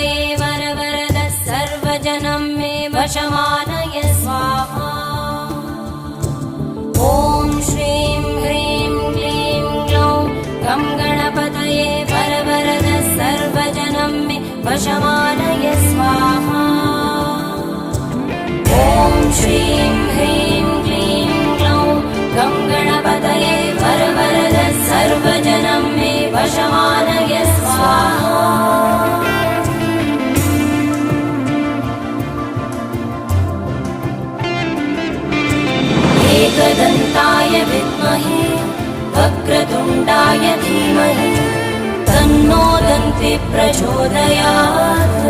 गणपतये वरवरद सर्वजनं मे वशमानय स्वाहा। ॐ श्रीं ह्रीं क्लीं ग्लौं गं गणपतये वरवरद सर्वजनं मे वशमानय स्वाहा। ॐ श्रीं ह्रीं क्लीं ग्लौं गं गणपतये वरवरद सर्वजनं मे वशमानय स्वाहा। एकदन्ताय विद्महे वक्रतुण्डाय धीमहि तन्नो दन्ति प्रचोदयात्।